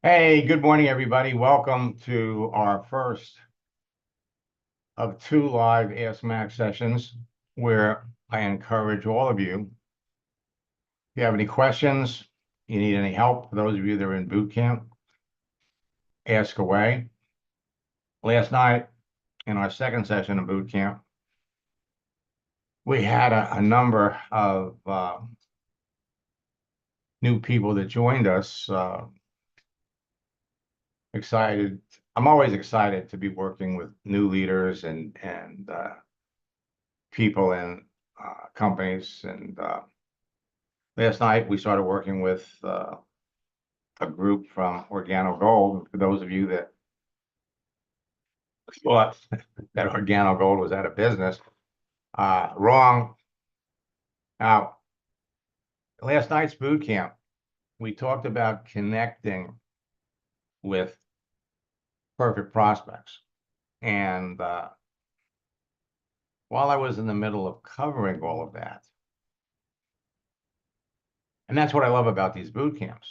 Hey, good morning, everybody. Welcome to our first of two live Ask Max sessions where I encourage all of you, if you have any questions, you need any help, for those of you that are in boot camp, ask away. Last night in our second session of boot camp, we had a number of new people that joined us. Excited. I'm always excited to be working with new leaders and people in companies. And last night we started working with a group from Organo Gold. For those of you that thought that Organo Gold was out of business, wrong. Now, last night's boot camp, we talked about connecting with perfect prospects. And while I was in the middle of covering all of that, and that's what I love about these boot camps,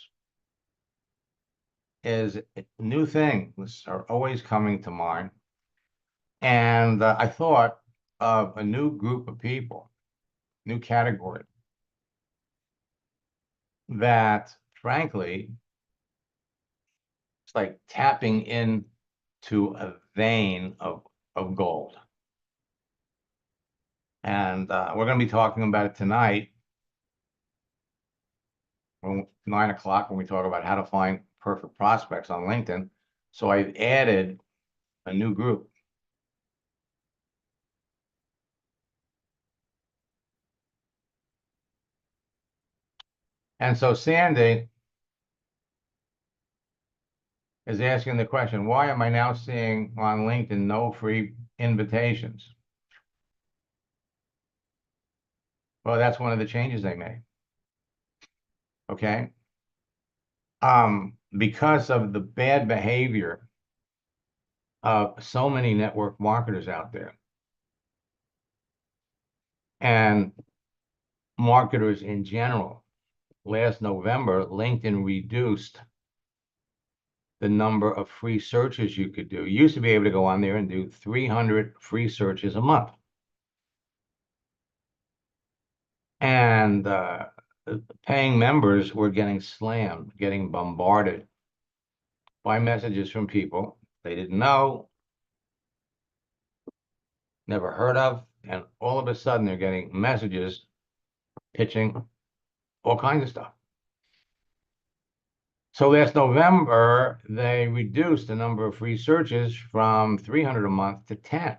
is new things are always coming to mind. And I thought of a new group of people, new category that, frankly, it's like tapping into a vein of gold. And we're going to be talking about it tonight, 9 o'clock, when we talk about how to find perfect prospects on LinkedIn. So I've added a new group. And so Sandy is asking the question, why am I now seeing on LinkedIn no free invitations? Well, that's one of the changes they made. Okay. Because of the bad behavior of so many network marketers out there and marketers in general, last November, LinkedIn reduced the number of free searches you could do. You used to be able to go on there and do 300 free searches a month. And paying members were getting slammed, getting bombarded by messages from people they didn't know, never heard of, and all of a sudden they're getting messages pitching all kinds of stuff. So last November, they reduced the number of free searches from 300 a month to 10.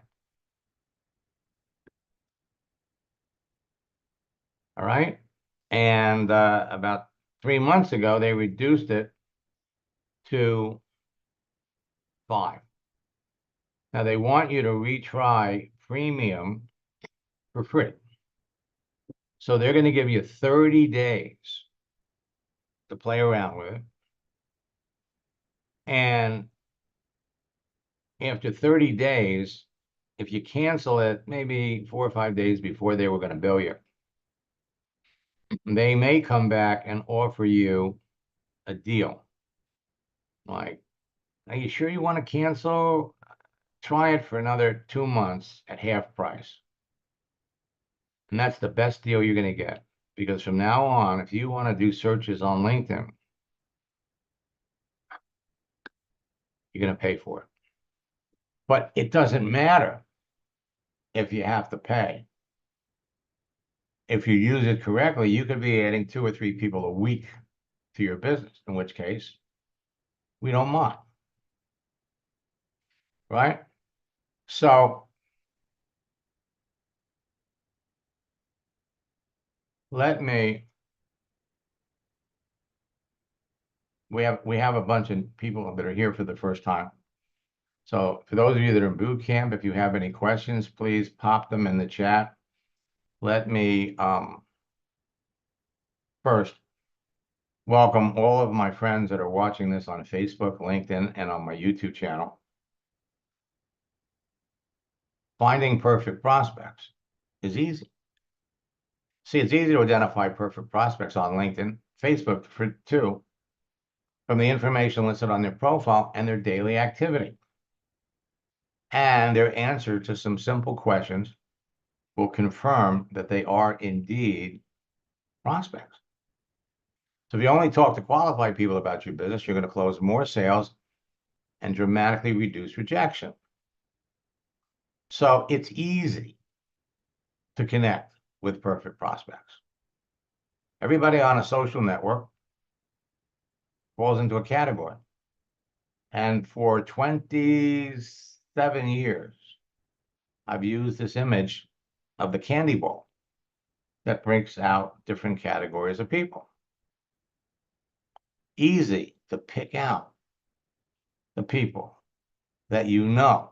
All right. And about 3 months ago, they reduced it to 5. Now they want you to retry premium for free. So they're going to give you 30 days to play around with it. And after 30 days, if you cancel it maybe 4 or 5 days before they were going to bill you, they may come back and offer you a deal. Like, are you sure you want to cancel? Try it for another 2 months at half price. And that's the best deal you're going to get. Because from now on, if you want to do searches on LinkedIn, you're going to pay for it. But it doesn't matter if you have to pay. If you use it correctly, you could be adding 2 or 3 people a week to your business, in which case we don't mind. Right? So let me, we have a bunch of people that are here for the first time. So for those of you that are in boot camp, if you have any questions, please pop them in the chat. Let me first welcome all of my friends that are watching this on Facebook, LinkedIn, and on my YouTube channel. Finding perfect prospects is easy. See, it's easy to identify perfect prospects on LinkedIn, Facebook too. from the information listed on their profile and their daily activity. And their answer to some simple questions will confirm that they are indeed prospects. So if you only talk to qualified people about your business, you're going to close more sales and dramatically reduce rejection. So it's easy to connect with perfect prospects. Everybody on a social network falls into a category. And for 27 years, I've used this image of the candy ball that breaks out different categories of people. Easy to pick out the people that you know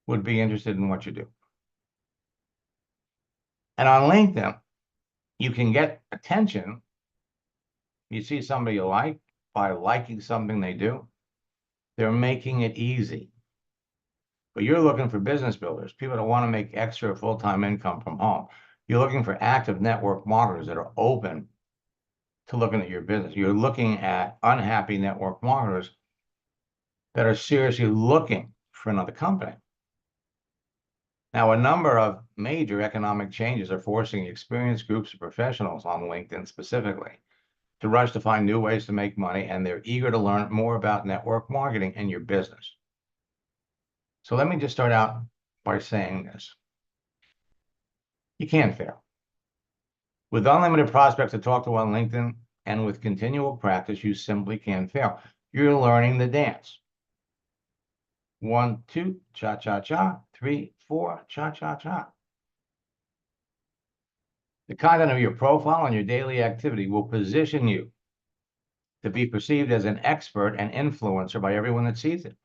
would be interested in what you do. And on LinkedIn, you can get attention. You see somebody you like by liking something they do. They're making it easy. But you're looking for business builders, people that want to make extra full-time income from home. You're looking for active network marketers that are open to looking at your business. You're looking at unhappy network marketers that are seriously looking for another company. Now, a number of major economic changes are forcing experienced groups of professionals on LinkedIn specifically to rush to find new ways to make money, and they're eager to learn more about network marketing in your business. So let me just start out by saying this. You can't fail. With unlimited prospects to talk to on LinkedIn and with continual practice, you simply can't fail. You're learning the dance. 1, 2, cha-cha-cha. 3, 4, cha-cha-cha. The content of your profile and your daily activity will position you to be perceived as an expert and influencer by everyone that sees it.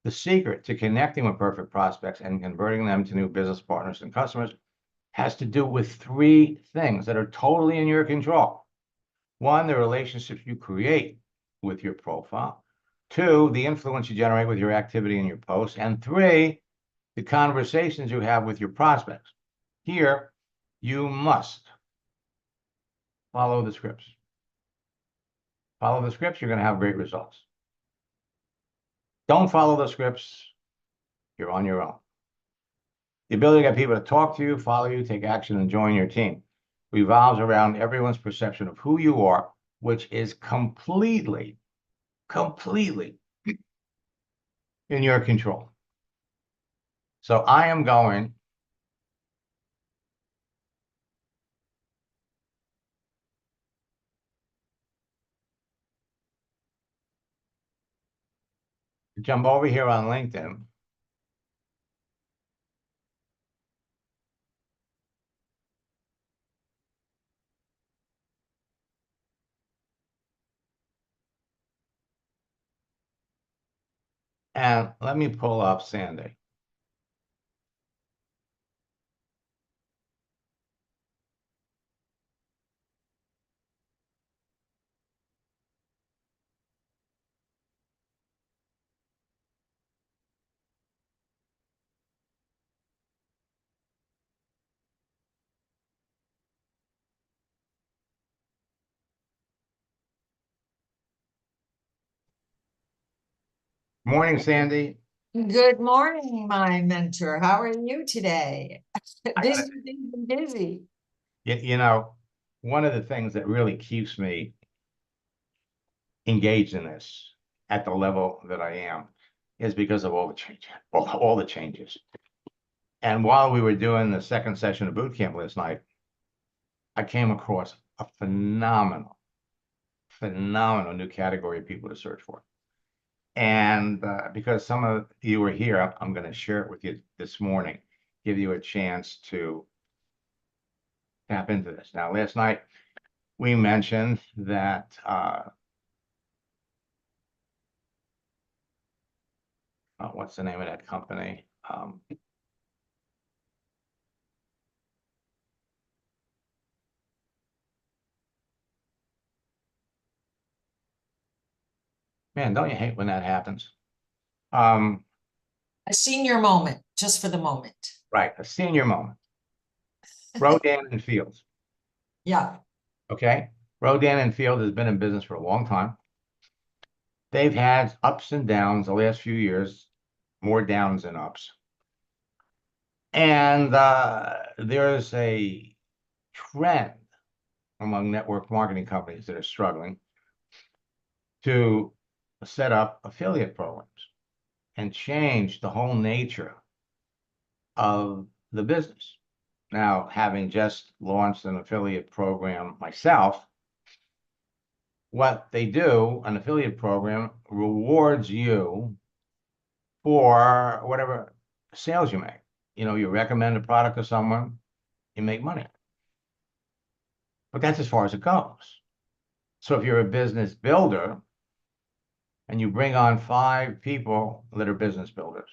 The secret to connecting with perfect prospects and converting them to new business partners and customers has to do with 3 things that are totally in your control. 1, the relationships you create with your profile. 2, the influence you generate with your activity and your posts. And 3, the conversations you have with your prospects. Here, you must follow the scripts. Follow the scripts, you're going to have great results. Don't follow the scripts, you're on your own. The ability to get people to talk to you, follow you, take action, and join your team revolves around everyone's perception of who you are, which is completely in your control. So I am going to jump over here on LinkedIn. And let me pull up Sandy. Morning, Sandy. Good morning, my mentor. How are you today? Busy, busy. You know, one of the things that really keeps me engaged in this at the level that I am is because of all the changes, all the changes. And while we were doing the second session of boot camp last night, I came across a phenomenal new category of people to search for. And because some of you are here, I'm going to share it with you this morning, give you a chance to tap into this. Now, last night, we mentioned that what's the name of that company? Man, don't you hate when that happens? A senior moment, just for the moment. Right, a senior moment. Rodan and Fields. Yeah. Okay. Rodan and Fields has been in business for a long time. They've had ups and downs the last few years, more downs than ups. And there's a trend among network marketing companies that are struggling to set up affiliate programs and change the whole nature of the business. Now, having just launched an affiliate program myself, what they do, an affiliate program rewards you for whatever sales you make. You know, you recommend a product to someone, you make money. But that's as far as it goes. So if you're a business builder and you bring on 5 people that are business builders,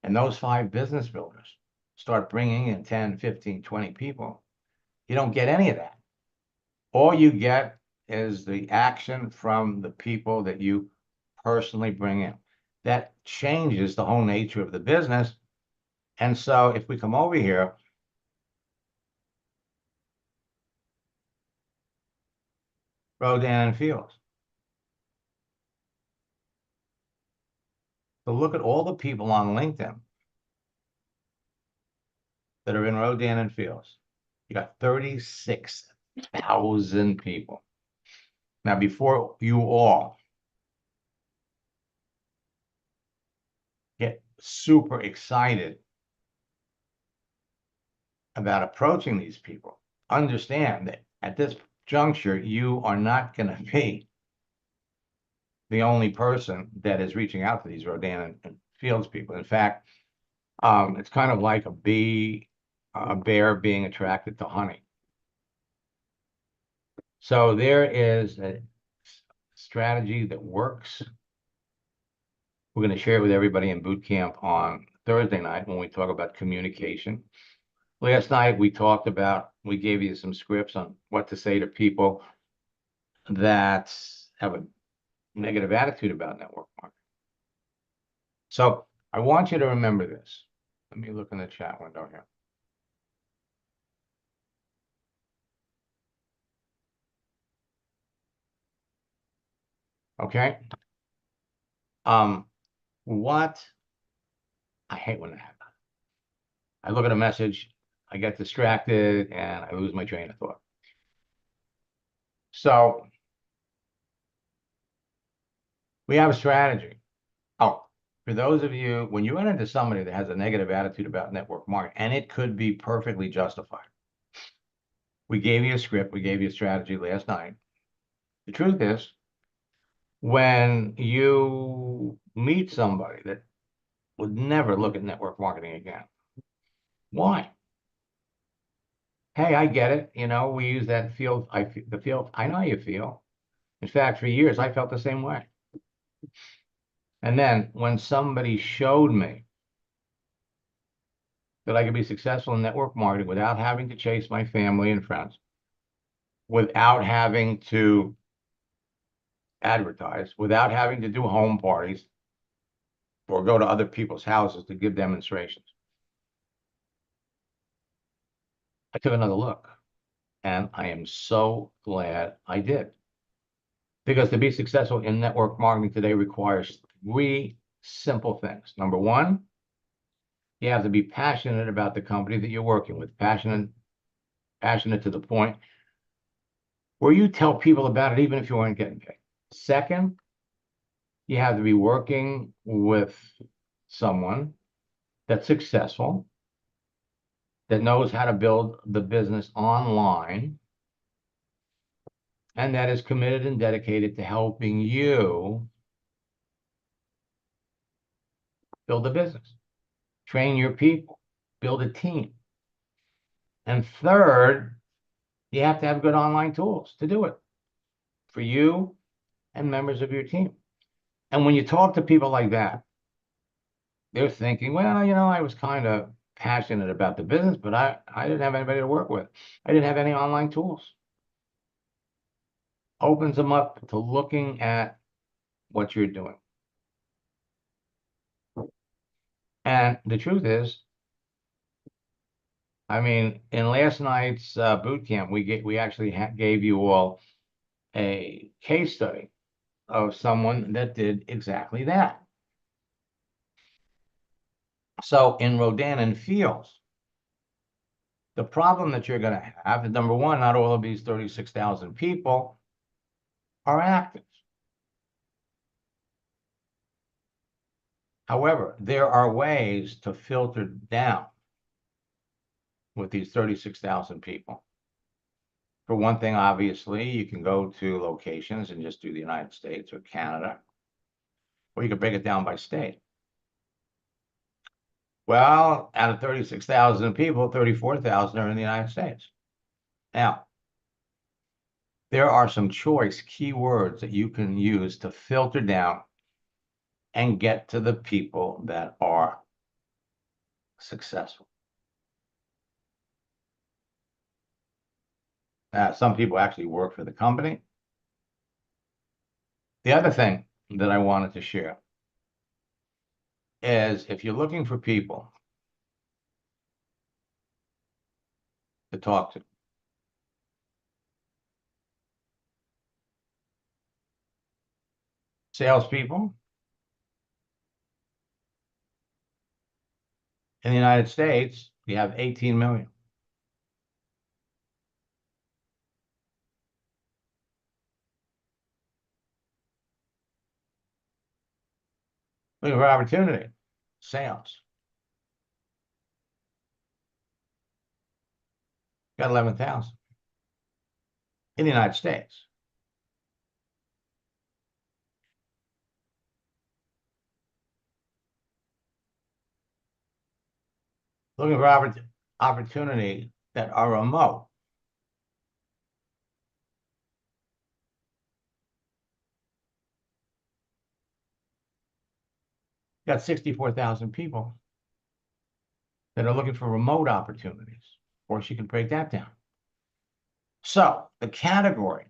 and those 5 business builders start bringing in 10, 15, 20 people, you don't get any of that. All you get is the action from the people that you personally bring in. That changes the whole nature of the business. And so if we come over here, Rodan and Fields. So look at all the people on LinkedIn that are in Rodan and Fields. You got 36,000 people. Now, before you all get super excited about approaching these people, understand that at this juncture, you are not going to be the only person that is reaching out to these Rodan and Fields people. In fact, it's kind of like a bear being attracted to honey. So there is a strategy that works. We're going to share it with everybody in boot camp on Thursday night when we talk about communication. Last night we gave you some scripts on what to say to people that have a negative attitude about network marketing. So I want you to remember this. Let me look in the chat window here. Okay. What I hate when that happens. I look at a message, I get distracted, and I lose my train of thought. So we have a strategy. Oh, for those of you, when you run into somebody that has a negative attitude about network marketing, and it could be perfectly justified. We gave you a script, we gave you a strategy last night. The truth is, when you meet somebody that would never look at network marketing again, why? Hey, I get it. You know, we use that field. The field. I know how you feel. In fact, for years, I felt the same way. And then when somebody showed me that I could be successful in network marketing without having to chase my family and friends, without having to advertise, without having to do home parties or go to other people's houses to give demonstrations, I took another look. And I am so glad I did. Because to be successful in network marketing today requires 3 simple things. Number 1, you have to be passionate about the company that you're working with, passionate to the point where you tell people about it even if you aren't getting paid. Second, you have to be working with someone that's successful, that knows how to build the business online, and that is committed and dedicated to helping you build a business, train your people, build a team. And third, you have to have good online tools to do it for you and members of your team. And when you talk to people like that, they're thinking, well, you know, I was kind of passionate about the business, but I didn't have anybody to work with. I didn't have any online tools. Opens them up to looking at what you're doing. And the truth is, I mean, in last night's boot camp, we actually gave you all a case study of someone that did exactly that. So in Rodan and Fields, the problem that you're going to have is, number one, not all of these 36,000 people are active. However, there are ways to filter down with these 36,000 people. For one thing, obviously, you can go to locations and just do the United States or Canada, or you can break it down by state. Well, out of 36,000 people, 34,000 are in the United States. Now, there are some choice keywords that you can use to filter down and get to the people that are successful. Some people actually work for the company. The other thing that I wanted to share is, if you're looking for people to talk to, salespeople in the United States, we have 18 million. Looking for opportunity, sales. Got 11,000 in the United States. Looking for opportunity that are remote. Got 64,000 people that are looking for remote opportunities. Of course, you can break that down. So the category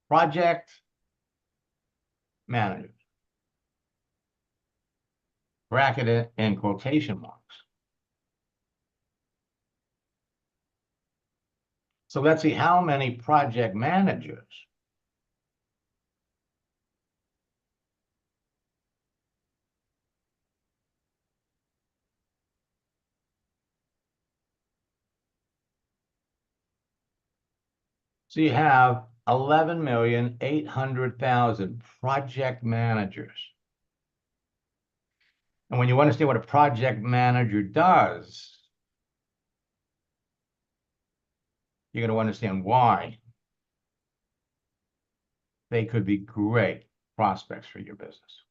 project managers, bracketed in quotation marks. So let's see how many project managers So you have 11,800,000 project managers. And when you understand what a project manager does, you're going to understand why they could be great prospects for your business.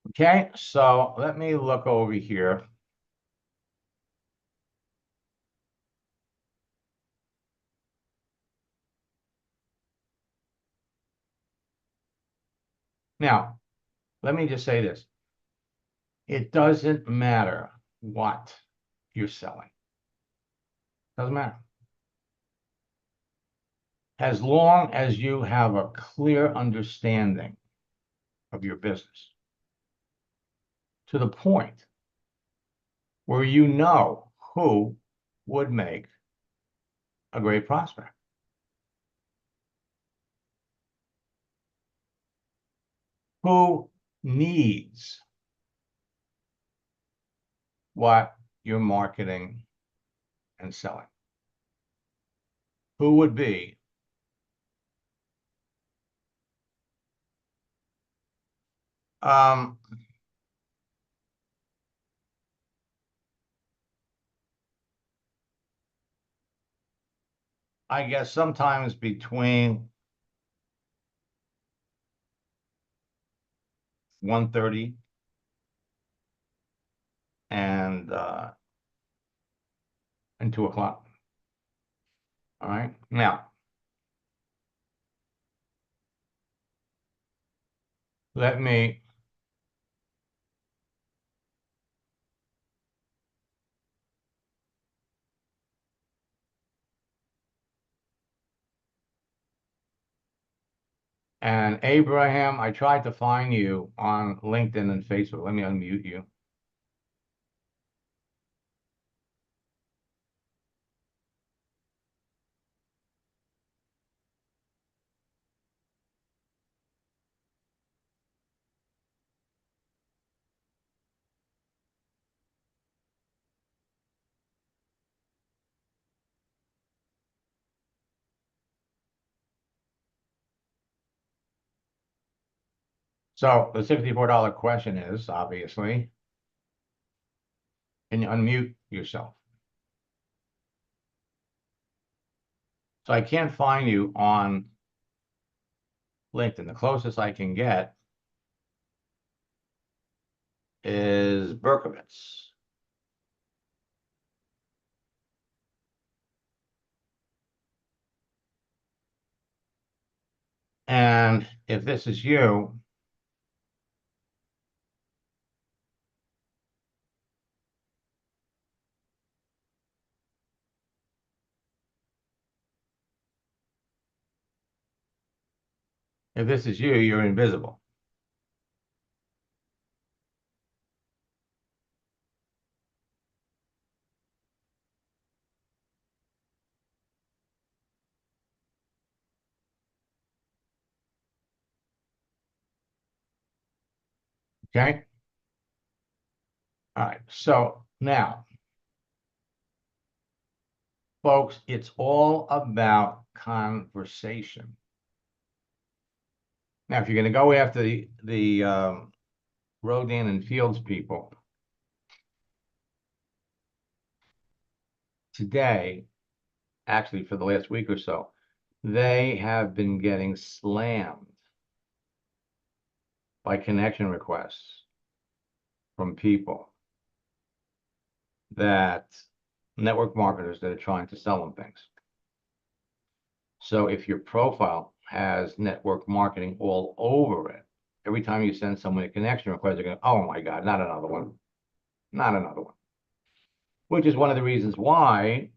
Okay, so let me look over here. Now, let me just say this. It doesn't matter what you're selling. Doesn't matter. As long as you have a clear understanding of your business, to the point where you know who would make a great prospect. Who needs what you're marketing and selling? Who would be I guess sometimes between 1:30 and 2 o'clock. All right. Now, let me And Abraham, I tried to find you on LinkedIn and Facebook. Let me unmute you. So the $64 question is, obviously, can you unmute yourself? So I can't find you on LinkedIn. The closest I can get is Berkovitz. And if this is you, you're invisible. Okay. All right. So now, folks, it's all about conversation. Now, if you're going to go after the Rodan and Fields people today, actually for the last week or so, they have been getting slammed by connection requests from people that network marketers that are trying to sell them things. So if your profile has network marketing all over it, every time you send someone a connection request, they're going, oh my God, not another one. Not another one. Which is one of the reasons why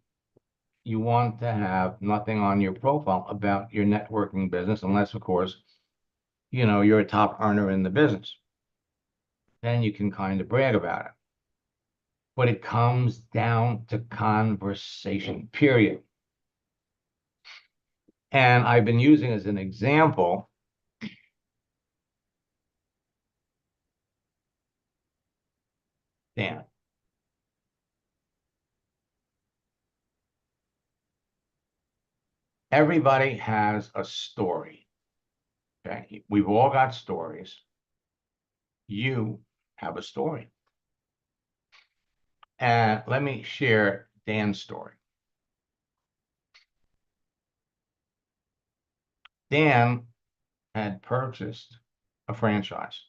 you want to have nothing on your profile about your networking business, unless, of course, you're a top earner in the business. Then you can kind of brag about it. But it comes down to conversation, period. And I've been using as an example Dan. Everybody has a story. Okay. We've all got stories. You have a story. And let me share Dan's story. Dan had purchased a franchise,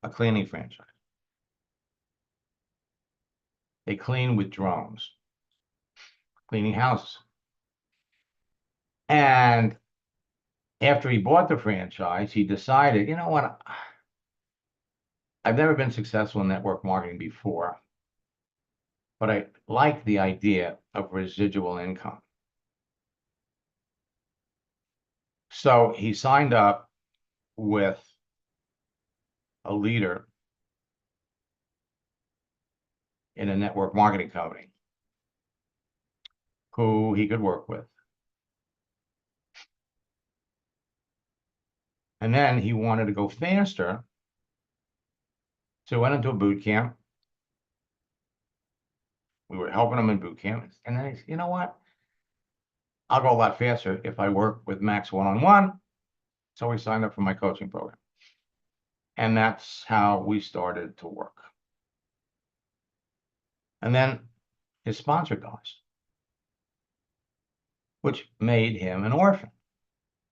a cleaning franchise. They clean with drones, cleaning houses. And after he bought the franchise, he decided, you know what? I've never been successful in network marketing before, but I like the idea of residual income. So he signed up with a leader in a network marketing company who he could work with. And then he wanted to go faster. So he went into a boot camp. We were helping him in boot camp. And then he said, you know what? I'll go a lot faster if I work with Max one-on-one. So he signed up for my coaching program. And that's how we started to work. And then his sponsor dies, which made him an orphan.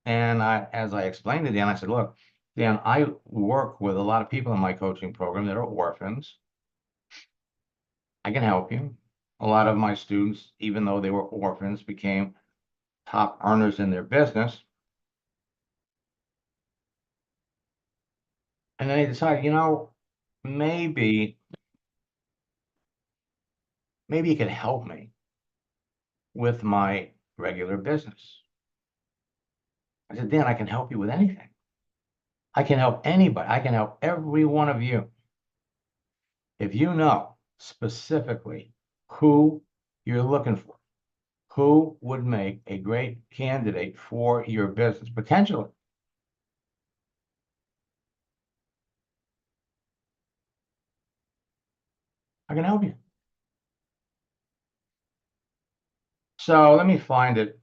And as I explained to Dan, I said, look, Dan, I work with a lot of people in my coaching program that are orphans. I can help you. A lot of my students, even though they were orphans, became top earners in their business. And then they decided, maybe you could help me with my regular business. I said, Dan, I can help you with anything. I can help anybody. I can help every one of you. If you know specifically who you're looking for, who would make a great candidate for your business, potentially. I can help you. So let me find it.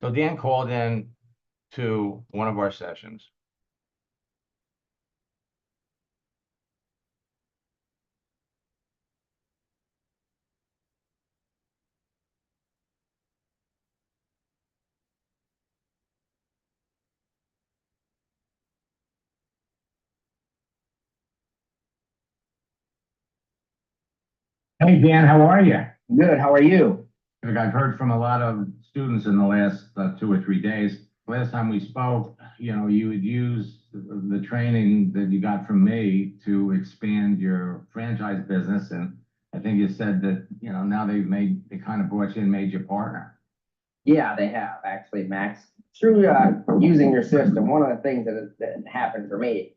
So Dan called in to one of our sessions. Hey, Dan, how are you? Good. How are you? Look, I've heard from a lot of students in the last 2 or 3 days. Last time we spoke, you had used the training that you got from me to expand your franchise business. And I think you said that, now they kind of brought you in, made you partner. Yeah, they have actually, Max. Through using your system, one of the things that happened for me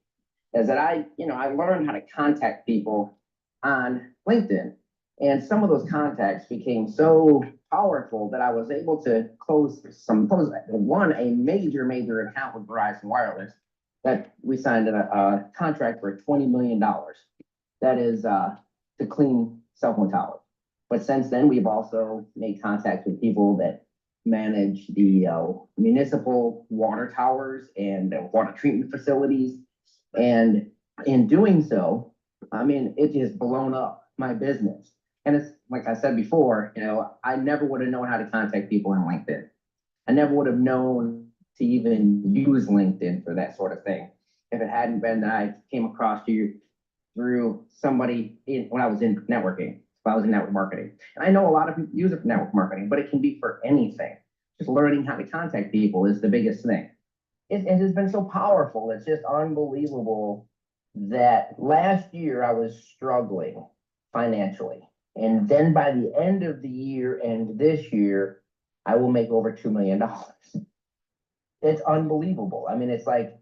is that I learned how to contact people on LinkedIn, and some of those contacts became so powerful that I was able to close a major account with Verizon Wireless that we signed a contract for $20 million. That is to clean cell phone towers. But since then, we've also made contact with people that manage the municipal water towers and water treatment facilities. And in doing so, I mean, it just blown up my business. And it's like I said before, I never would have known how to contact people on LinkedIn. I never would have known to even use LinkedIn for that sort of thing if it hadn't been that I came across you through somebody when I was in networking. I was in network marketing. And I know a lot of people use it for network marketing, but it can be for anything. Just learning how to contact people is the biggest thing. It has been so powerful. It's just unbelievable that last year I was struggling financially. And then by the end of the year and this year, I will make over $2 million. It's unbelievable. I mean, it's like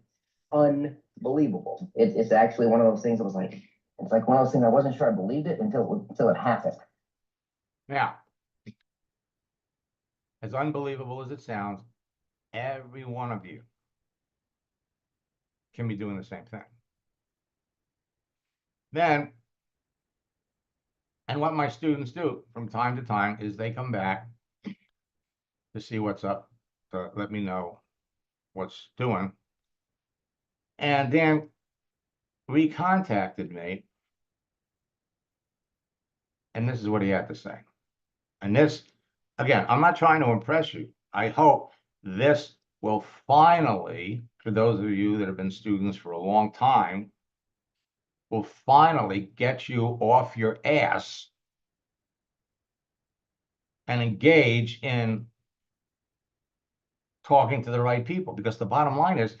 unbelievable. It's actually one of those things that was like, it's like one of those things I wasn't sure I believed it until it happened. Now, as unbelievable as it sounds, every one of you can be doing the same thing. Then, and what my students do from time to time is they come back to see what's up, to let me know what's doing. And Dan recontacted me, and this is what he had to say. And this, again, I'm not trying to impress you. I hope this will finally, for those of you that have been students for a long time, will finally get you off your ass and engage in talking to the right people. Because the bottom line is,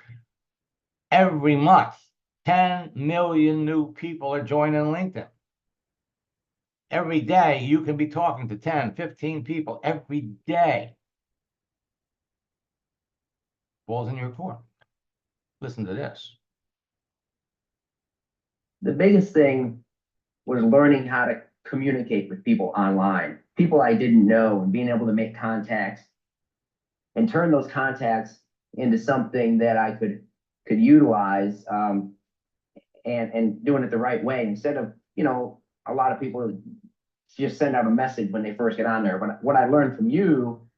every month, 10 million new people are joining LinkedIn. Every day, you can be talking to 10, 15 people every day. Balls in your court. Listen to this. The biggest thing was learning how to communicate with people online, people I didn't know, and being able to make contacts and turn those contacts into something that I could utilize, and doing it the right way instead of, a lot of people just send out a message when they first get on there. But what I learned from you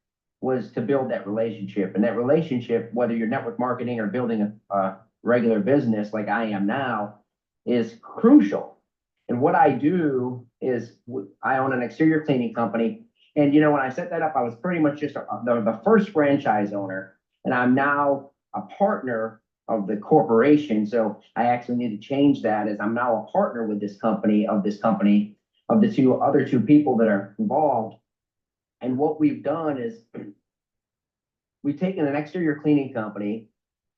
was to build that relationship, and that relationship, whether you're network marketing or building a regular business like I am now, is crucial. And what I do is I own an exterior cleaning company. And, when I set that up, I was pretty much just the first franchise owner. And I'm now a partner of the corporation. So I actually need to change that, as I'm now a partner with this company, of the other two people that are involved. And what we've done is we've taken an exterior cleaning company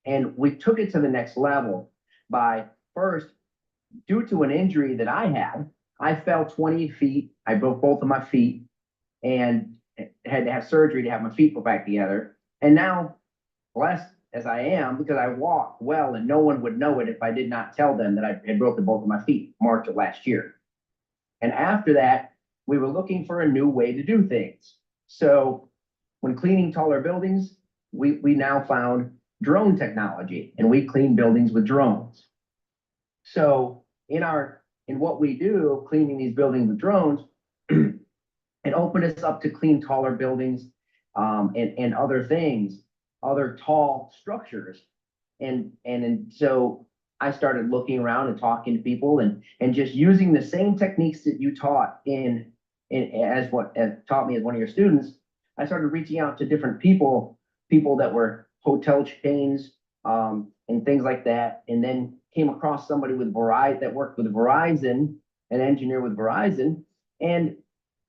and we took it to the next level by first, due to an injury that I had, I fell 20 feet. I broke both of my feet. And had to have surgery to have my feet put back together. And now, blessed as I am, because I walk well and no one would know it if I did not tell them that I had broken both of my feet March of last year. And after that, we were looking for a new way to do things. So when cleaning taller buildings, we now found drone technology, and we clean buildings with drones. So in what we do, cleaning these buildings with drones, it opened us up to clean taller buildings, and other things, other tall structures. And so I started looking around and talking to people and just using the same techniques that you taught as taught me as one of your students. I started reaching out to different people that were hotel chains, and things like that. And then came across somebody with Verizon that worked with Verizon, an engineer with Verizon, and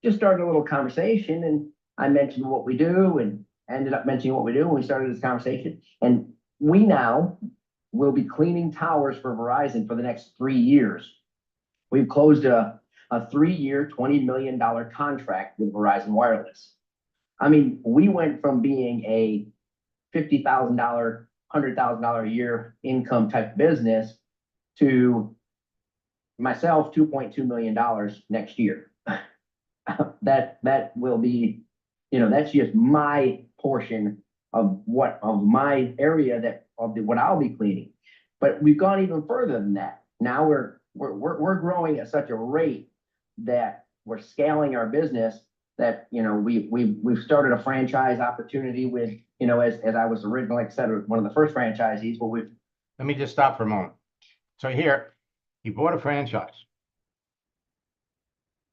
just started a little conversation. And I mentioned what we do and ended up mentioning what we do. And we started this conversation, and we now will be cleaning towers for Verizon for the next 3 years. We've closed a 3-year, $20 million contract with Verizon Wireless. I mean, we went from being a $50,000, $100,000 a year income type business to myself, $2.2 million next year. That will be, that's just my portion of my area what I'll be cleaning. But we've gone even further than that. Now we're growing at such a rate that we're scaling our business that, we've started a franchise opportunity with, as I was originally, like I said, one of the first franchisees, but Let me just stop for a moment. So here, he bought a franchise.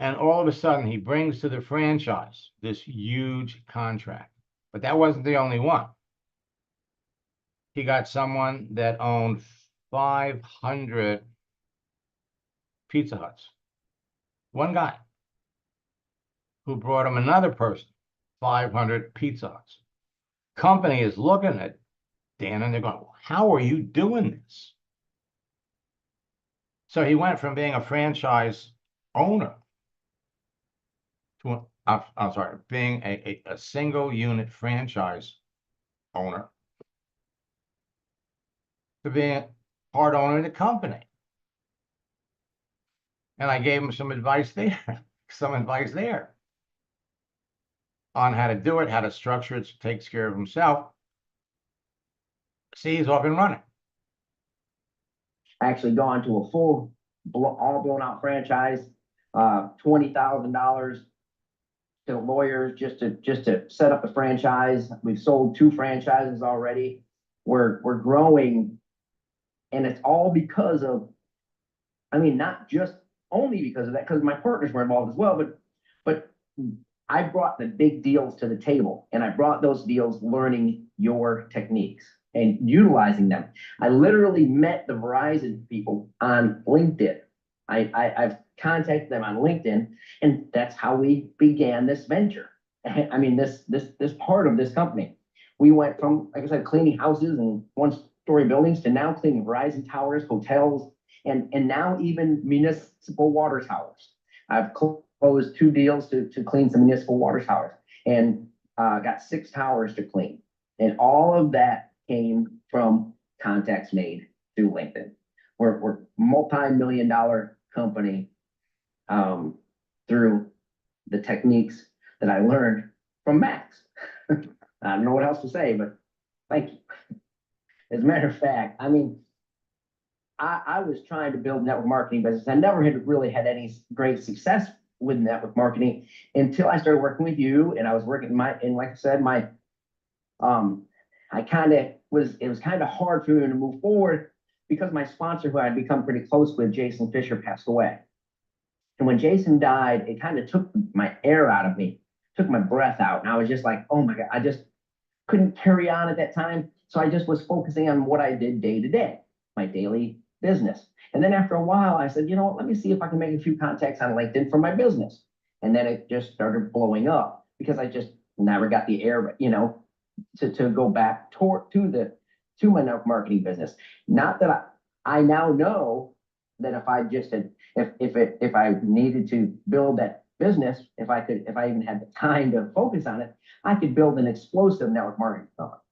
And all of a sudden, he brings to the franchise this huge contract. But that wasn't the only one. He got someone that owned 500 Pizza Huts. One guy who brought him another person, 500 Pizza Huts. Company is looking at Dan and they're going, how are you doing this? So he went from being a franchise owner to, being a single unit franchise owner to being part owner of the company. And I gave him some advice there, on how to do it, how to structure it, so he takes care of himself. See, he's off and running. actually gone to a full all blown out franchise, $20,000 to lawyers just to set up the franchise. We've sold 2 franchises already. We're growing, and it's all because of, not just only because of that, because my partners were involved as well, but I brought the big deals to the table, and I brought those deals learning your techniques and utilizing them. I literally met the Verizon people on LinkedIn. I've contacted them on LinkedIn, and that's how we began this venture. This part of this company. We went from, like I said, cleaning houses and 1-story buildings to now cleaning Verizon towers, hotels, and now even municipal water towers. I've closed 2 deals to clean some municipal water towers, and got 6 towers to clean. And all of that came from contacts made through LinkedIn. We're multi-million-dollar company through the techniques that I learned from Max. I don't know what else to say, but thank you. As a matter of fact, I was trying to build network marketing business. I never had really had any great success with network marketing until I started working with you, and I was working and like I said, it was kind of hard for me to move forward because my sponsor, who I'd become pretty close with, Jason Fisher, passed away. And when Jason died, it kind of took my air out of me, took my breath out. And I was just like, oh my God, I just couldn't carry on at that time. So I just was focusing on what I did day to day, my daily business. And then after a while, I said, you know what, let me see if I can make a few contacts on LinkedIn for my business. And then it just started blowing up because I just never got the air, to go back to my network marketing business. Not that I now know that if I needed to build that business, if I even had the time to focus on it, I could build an explosive network marketing company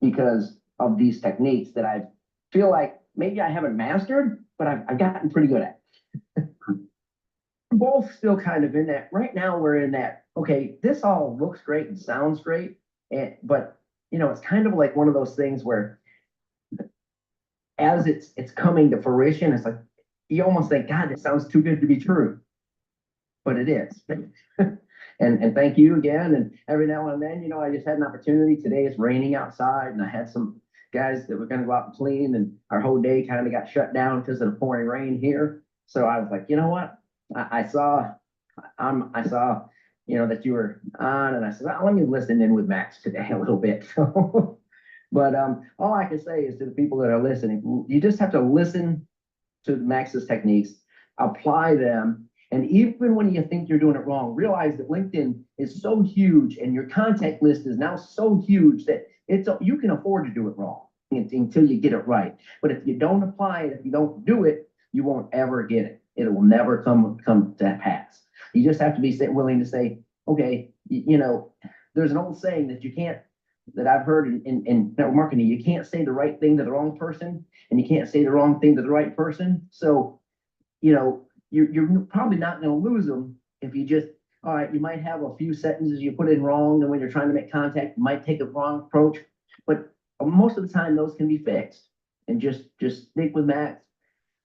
because of these techniques that I feel like maybe I haven't mastered, but I've gotten pretty good at. Both still kind of in that. Right now we're in that, okay, this all looks great and sounds great, but it's kind of like one of those things where as it's coming to fruition, it's like you almost think, God, it sounds too good to be true. But it is. And thank you again. And every now and then, I just had an opportunity. Today it's raining outside, and I had some guys that were going to go out and clean, and our whole day kind of got shut down because of the pouring rain here. So I was like, you know what? I saw, that you were on, and I said, let me listen in with Max today a little bit. But all I can say is to the people that are listening, you just have to listen to Max's techniques, apply them. And even when you think you're doing it wrong, realize that LinkedIn is so huge and your contact list is now so huge that you can afford to do it wrong until you get it right. But if you don't apply it, if you don't do it, you won't ever get it. It will never come to pass. You just have to be willing to say, okay, there's an old saying that I've heard in network marketing, you can't say the right thing to the wrong person, and you can't say the wrong thing to the right person. So, you're probably not going to lose them if you just, all right, you might have a few sentences you put in wrong, and when you're trying to make contact, you might take a wrong approach, but most of the time those can be fixed. And just stick with Max,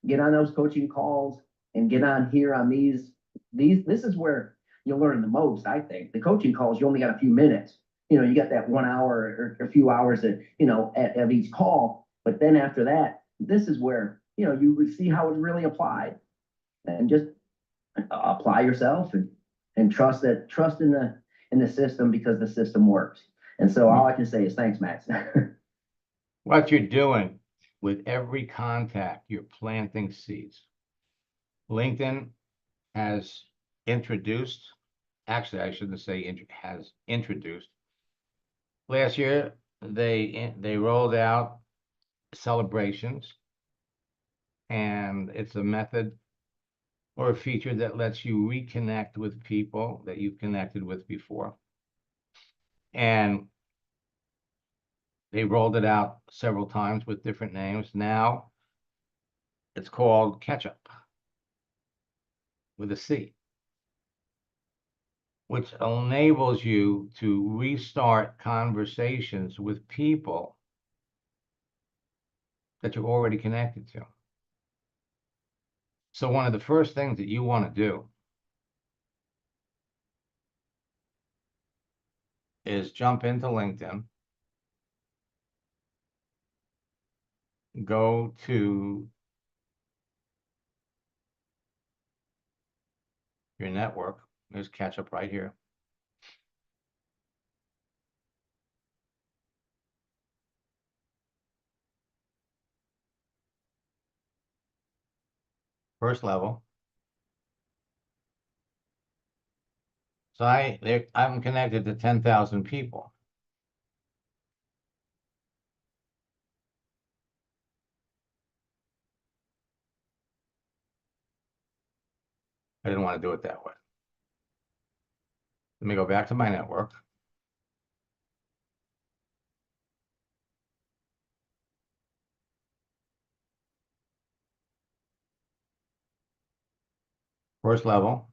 get on those coaching calls, and get on here on these. This is where you'll learn the most, I think. The coaching calls, you only got a few minutes. You got that 1 hour or a few hours of each call. But then after that, this is where, you would see how it's really applied. And just apply yourself and trust in the system, because the system works. And so all I can say is thanks, Max. What you're doing with every contact, you're planting seeds. LinkedIn has introduced, actually, I shouldn't say has introduced. Last year, they rolled out celebrations, and it's a method or a feature that lets you reconnect with people that you've connected with before. And they rolled it out several times with different names. Now it's called Ketchup with a C, which enables you to restart conversations with people that you're already connected to. So one of the first things that you want to do is jump into LinkedIn, go to your network. There's Ketchup right here. First level. So I'm connected to 10,000 people. I didn't want to do it that way. Let me go back to my network. First level.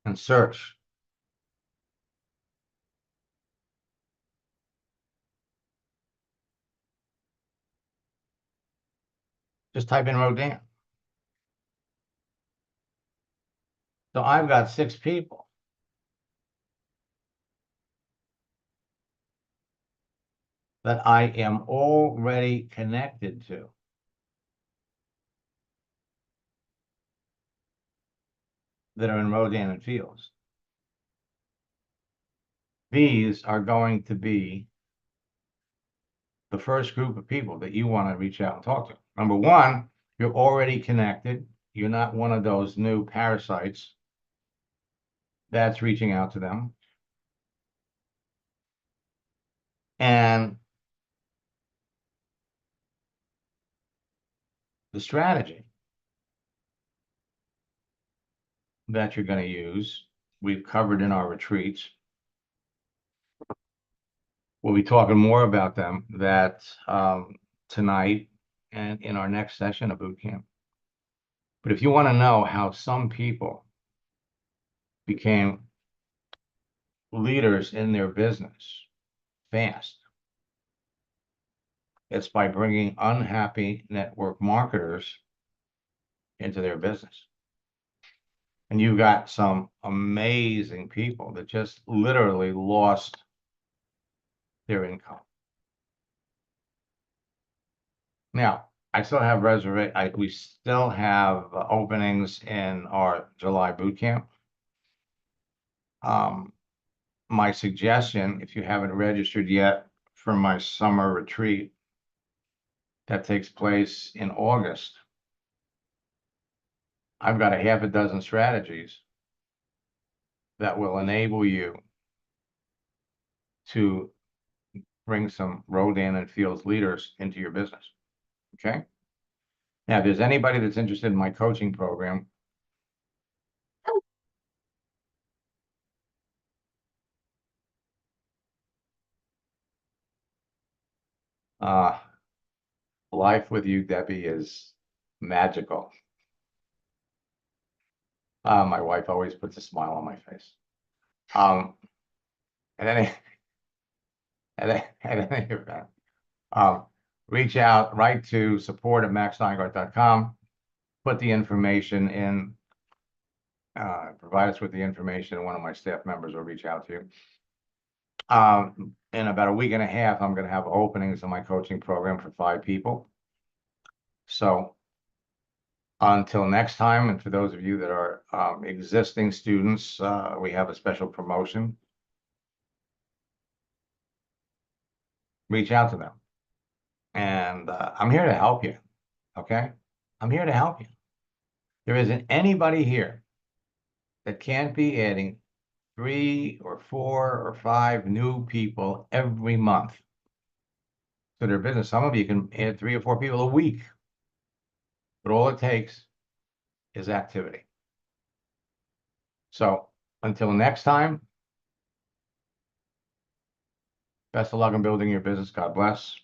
And search. Just type in Rodan. So I've got 6 people. That I am already connected to. That are in Rodan and Fields. These are going to be the first group of people that you want to reach out and talk to. Number one, you're already connected. You're not one of those new parasites that's reaching out to them. And the strategy that you're going to use, we've covered in our retreats. We'll be talking more about them tonight and in our next session of boot camp. But if you want to know how some people became leaders in their business fast, it's by bringing unhappy network marketers into their business. And you've got some amazing people that just literally lost their income. Now, I still have we still have openings in our July boot camp. My suggestion, if you haven't registered yet for my summer retreat that takes place in August, I've got a half a dozen strategies that will enable you to bring some Rodan and Fields leaders into your business. Okay. Now, if there's anybody that's interested in my coaching program, life with you, Debbie, is magical. My wife always puts a smile on my face. At any event, reach out, write to support@maxsteingart.com, put the information in, provide us with the information, and one of my staff members will reach out to you. In about a week and a half, I'm going to have openings in my coaching program for 5 people. So until next time, and for those of you that are existing students, we have a special promotion. Reach out to them. And I'm here to help you, okay? I'm here to help you. There isn't anybody here that can't be adding 3 or 4 or 5 new people every month to their business. Some of you can add 3 or 4 people a week, but all it takes is activity. So until next time, best of luck in building your business. God bless.